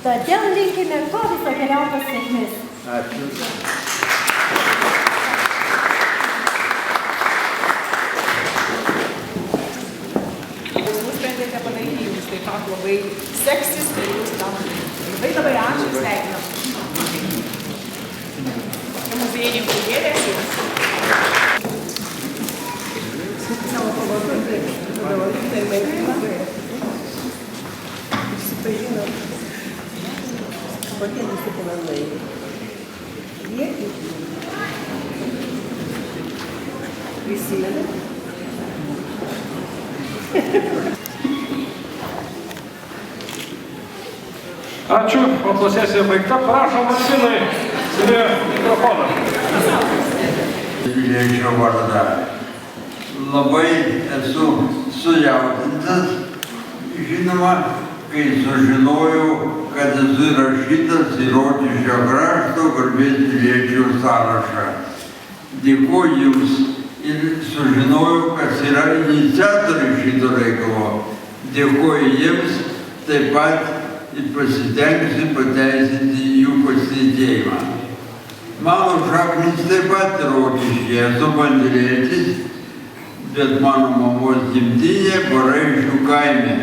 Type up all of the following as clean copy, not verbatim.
Todėl linkime kuo visokeriausios sėkmės. Ačiū. Nusprendėte padaryti, jums taip pat labai seksis, tai jūs tam labai ačiū, sveikinam. Muziejininkų dėmesį. Savo pavadinti, vadovauti vaikai. Susipažino. Kokie visi planai? Priekį. Prisimena. Ačiū, fotosesija baigta. Prašom, Martinai, prie mikrofoną. Vilniečio vardą. Labai esu sujaudintas, žinoma, kai sužinojau, kad esu įrašytas į Rokiškio krašto garbės piliečio sąrašą. Dėkuoju Jums ir sužinojau, kas yra iniciatoriai šito reikalo. Dėkuoju jiems, taip pat ir pasitengsiu pateisinti jų pasitikėjimą. Mano šaknis taip pat Rokiškyje, esu bandelėtis, bet mano mamos gimtinė Baraišių kaime,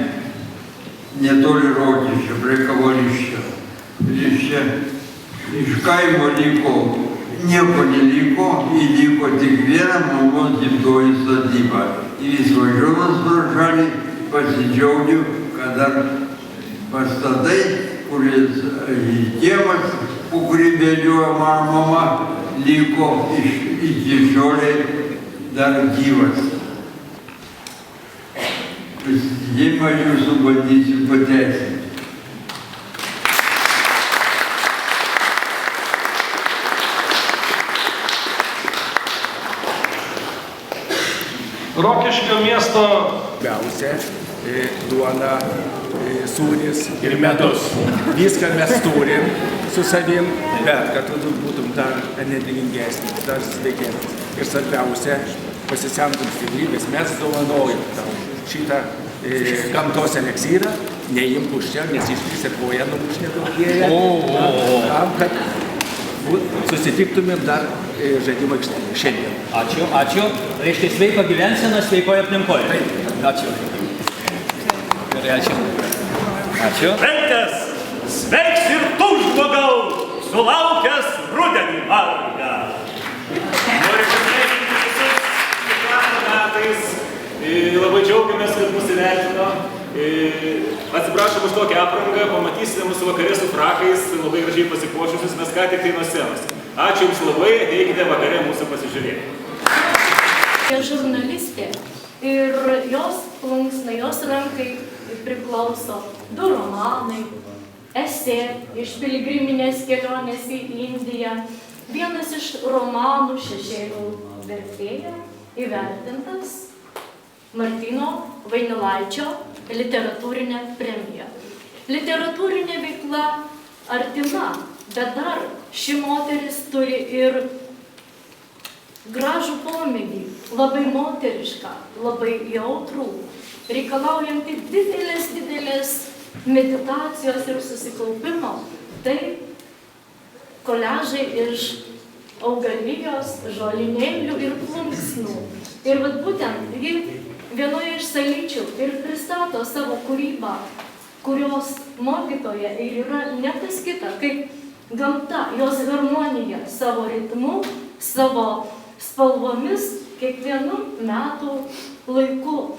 netoli Rokiškio, prie Kavališkio. Iš kaimo liko, nieko neliko, įliko tik viena mamos gimtoji sodyba. Vis važiuodamas pro šalį pasidžiaugiu, kad dar pastatai, kuris tėvas, po kurį bėgiojo mano mama, liko iki šioliai dar gyvas. Pasitikėjimą Jūsų bandysiu pateisinti. Rokiškio miesto Gausia duona, sūris ir medus. Viską mes turim su savim, bet kad tu būtum dar energingesnis, dar sveikesnis. Ir svarbiausia, pasisemtum stiprybės, mes dovanojam tau šitą gamtos eliksyrą, neimk už čia, nes iškrisi koja numuš nedaugėja. Tam, kad susitiktumėm dar žaidimo aikštelėje šiandien. Ačiū. Reiškia sveiko gyvenseną sveikoje aplinkoje. Ačiū. Gerai, ačiū. Šventės, sveiks ir tu žmogau, sulaukęs rudenį margą. Noriu pasveikinti visus kiekvienais metais. Labai džiaugiamės, kad mus įvertino. Atsiprašom už tokią aprangą, pamatysite mūsų vakarė su frakais, labai gražiai pasipuošusius, mes ką tik tai nuo scenos. Ačiū Jums labai, ateikite vakarė mūsų pasižiūrėti. Žurnalistė ir jos plunksnai, jos rankai priklauso 2 romanai, esė iš piligriminės kelionės į Indiją. Vienas iš romanų Šešėlių vertėja įvertintas Martyno Vainilaičio literatūrinė premija. Literatūrinė veikla artima, bet dar ši moteris turi ir gražų pomėgį, labai moterišką, labai jautrų, reikalaujantį didelės meditacijos ir susikaupimo. Tai koliažai iš augalijos, žolinėlių ir plunksnų. Ir vat būtent ji vienoje iš salyčių ir pristato savo kūrybą, kurios mokytoja ir yra ne kas kita, kaip gamta, jos harmonija, savo ritmu, savo spalvomis, kiekvienu metų laiku.